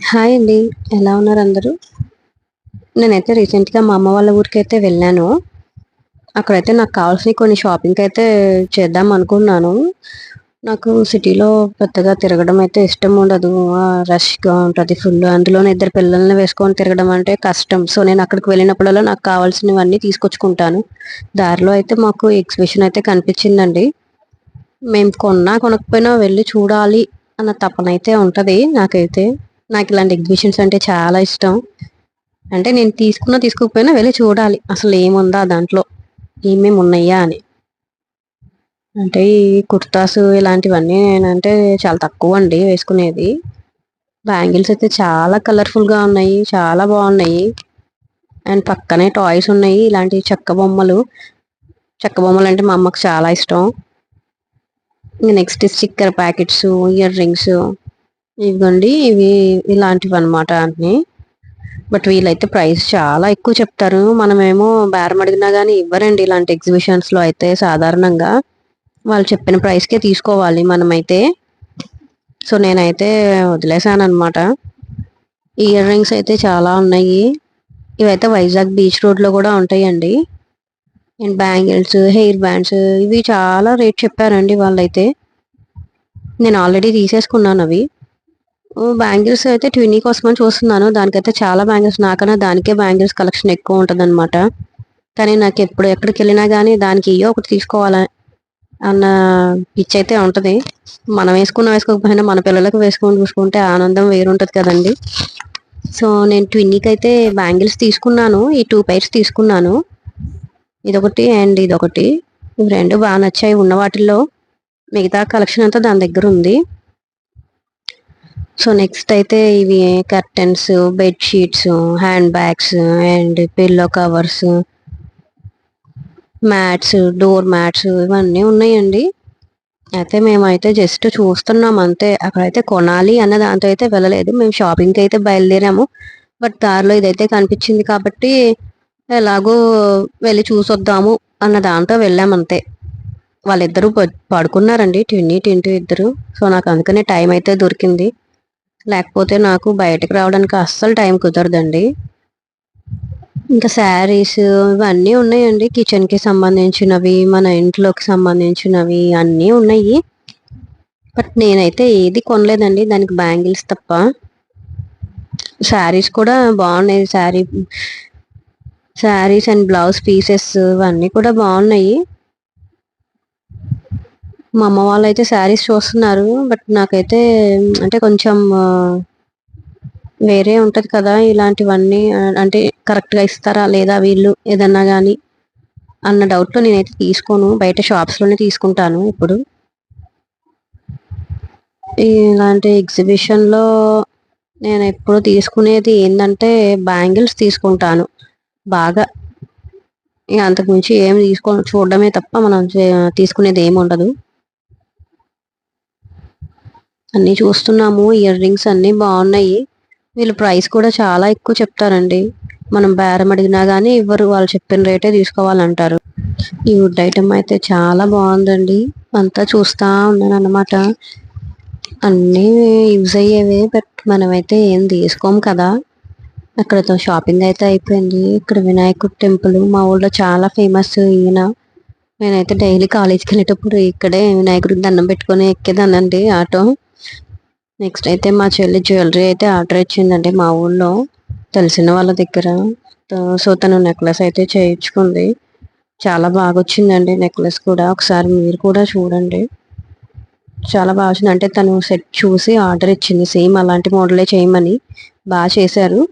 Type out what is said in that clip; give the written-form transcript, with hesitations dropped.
Hi అండి, ఎలా ఉన్నారు అందరూ? నేనైతే రీసెంట్గా మా అమ్మ వాళ్ళ ఊరికి అయితే వెళ్ళాను. అక్కడైతే నాకు కావాల్సిన కొన్ని షాపింగ్ అయితే చేద్దాం అనుకున్నాను. నాకు సిటీలో పెద్దగా తిరగడం అయితే ఇష్టం ఉండదు. రష్గా ఉంటుంది ఫుల్. అందులోనే ఇద్దరు పిల్లల్ని వేసుకొని తిరగడం అంటే కష్టం. సో నేను అక్కడికి వెళ్ళినప్పుడల్లా నాకు కావాల్సినవన్నీ తీసుకొచ్చుకుంటాను. దారిలో అయితే మాకు ఎగ్జిబిషన్ అయితే కనిపించిందండి. మేము కొనకపోయినా వెళ్ళి చూడాలి అన్న తపన అయితే ఉంటుంది నాకైతే. నాకు ఇలాంటి ఎగ్జిబిషన్స్ అంటే చాలా ఇష్టం. అంటే నేను తీసుకోకపోయినా వెళ్ళి చూడాలి. అసలు ఏముందా దాంట్లో, ఏమేమి ఉన్నాయా అని. అంటే ఈ కుర్తాస్ ఇలాంటివన్నీ నేనంటే చాలా తక్కువ అండి వేసుకునేది. బ్యాంగిల్స్ అయితే చాలా కలర్ఫుల్గా ఉన్నాయి, చాలా బాగున్నాయి. అండ్ పక్కనే టాయ్స్ ఉన్నాయి, ఇలాంటి చెక్క బొమ్మలు. చెక్క బొమ్మలు అంటే మా అమ్మకు చాలా ఇష్టం. Next sticker packets, ear rings, ఇవ్వండి ఇవి ఇలాంటివి అనమాట అన్ని. బట్ వీళ్ళైతే ప్రైస్ చాలా ఎక్కువ చెప్తారు. మనమేమో బేరం అడిగినా కానీ ఇవ్వరండి ఇలాంటి ఎగ్జిబిషన్స్లో అయితే. సాధారణంగా వాళ్ళు చెప్పిన ప్రైస్కే తీసుకోవాలి మనమైతే. సో నేనైతే వదిలేసాను అనమాట. ఇయర్ రింగ్స్ అయితే చాలా ఉన్నాయి. ఇవైతే వైజాగ్ బీచ్ రోడ్లో కూడా ఉంటాయండి. అండ్ బ్యాంగిల్స్, హెయిర్ బ్యాండ్స్, ఇవి చాలా రేట్ చెప్పారండి వాళ్ళైతే. నేను ఆల్రెడీ తీసేసుకున్నాను అవి. బ్యాంగిల్స్ అయితే ట్విన్నీ కోసమని చూస్తున్నాను. దానికైతే చాలా బ్యాంగిల్స్, నాకన్నా దానికే బ్యాంగిల్స్ కలెక్షన్ ఎక్కువ ఉంటుంది అనమాట. కానీ నాకు ఎప్పుడు ఎక్కడికి వెళ్ళినా కానీ దానికి ఇయో ఒకటి తీసుకోవాలి అన్న పిచ్చి అయితే ఉంటుంది. మనం వేసుకోకపోయినా మన పిల్లలకు వేసుకొని చూసుకుంటే ఆనందం వేరుంటుంది కదండి. సో నేను ట్విన్నీకి అయితే బ్యాంగిల్స్ తీసుకున్నాను. ఈ 2 పైర్స్ తీసుకున్నాను, ఇదొకటి అండ్ ఇదొకటి. ఇవి రెండు బాగా నచ్చాయి ఉన్న వాటిల్లో. మిగతా కలెక్షన్ అంతా దాని దగ్గర ఉంది. సో నెక్స్ట్ అయితే ఇవి curtains, bedsheets, hand bags and pillow covers, mats, door mats, ఇవన్నీ ఉన్నాయండి. అయితే మేమైతే జస్ట్ చూస్తున్నాం అంతే. అక్కడైతే కొనాలి అన్న దాంతో అయితే వెళ్ళలేదు. మేము షాపింగ్కి అయితే బయలుదేరాము. బట్ దారిలో ఇదైతే కనిపించింది కాబట్టి ఎలాగో వెళ్ళి చూసొద్దాము అన్న దాంతో వెళ్ళామంతే. వాళ్ళిద్దరూ పడుకున్నారండి, టిన్ని టింటూ ఇద్దరు. సో నాకు అందుకనే టైం అయితే దొరికింది. లేకపోతే నాకు బయటకు రావడానికి అస్సలు టైం కుదరదండి. ఇంకా శారీస్ ఇవన్నీ ఉన్నాయండి. కిచెన్కి సంబంధించినవి, మన ఇంట్లోకి సంబంధించినవి అన్నీ ఉన్నాయి. బట్ నేనైతే ఏది కొనలేదండి దానికి, బ్యాంగిల్స్ తప్ప. శారీస్ కూడా బాగున్నాయి. శారీస్ అండ్ బ్లౌజ్ పీసెస్ ఇవన్నీ కూడా బాగున్నాయి. మా అమ్మ వాళ్ళు అయితే శారీస్ చూస్తున్నారు. బట్ నాకైతే అంటే కొంచెం వేరే ఉంటుంది కదా ఇలాంటివన్నీ. అంటే కరెక్ట్గా ఇస్తారా లేదా వీళ్ళు ఏదన్నా కానీ అన్న డౌట్లో నేనైతే తీసుకోను. బయట షాప్స్లోనే తీసుకుంటాను ఇప్పుడు. ఇలాంటి ఎగ్జిబిషన్లో నేను ఎప్పుడు తీసుకునేది ఏంటంటే బ్యాంగిల్స్ తీసుకుంటాను బాగా. ఇక అంతకుమించి ఏం చూడడమే తప్ప మనం తీసుకునేది ఏమి ఉండదు. అన్నీ చూస్తున్నాము. ఇయర్ రింగ్స్ అన్నీ బాగున్నాయి. వీళ్ళు ప్రైస్ కూడా చాలా ఎక్కువ చెప్తారండి. మనం బేరం అడిగినా కానీ ఇవ్వరు, వాళ్ళు చెప్పిన రేటే తీసుకోవాలంటారు. ఈ వుడ్ ఐటమ్ అయితే చాలా బాగుందండి. అంతా చూస్తా ఉన్నాను అన్నమాట. అన్నీ యూజ్ అయ్యేవే, బట్ మనమైతే ఏం తీసుకోము కదా. అక్కడతో షాపింగ్ అయితే అయిపోయింది. ఇక్కడ వినాయకుడి టెంపుల్ మా ఊళ్ళో చాలా ఫేమస్ ఈయన. నేనైతే డైలీ కాలేజ్కి వెళ్ళేటప్పుడు ఇక్కడే వినాయకుడికి దండం పెట్టుకొని ఎక్కేదానండి ఆటో. నెక్స్ట్ అయితే మా చెల్లి జ్యువెలరీ అయితే ఆర్డర్ ఇచ్చిందండి మా ఊళ్ళో తెలిసిన వాళ్ళ దగ్గర. సో తను నెక్లెస్ అయితే చేయించుకుంది. చాలా బాగా వచ్చిందండి నెక్లెస్ కూడా. ఒకసారి మీరు కూడా చూడండి, చాలా బాగా వచ్చింది. అంటే తను సెట్ చూసి ఆర్డర్ ఇచ్చింది, సేమ్ అలాంటి మోడలే చేయమని. బాగా చేశారు.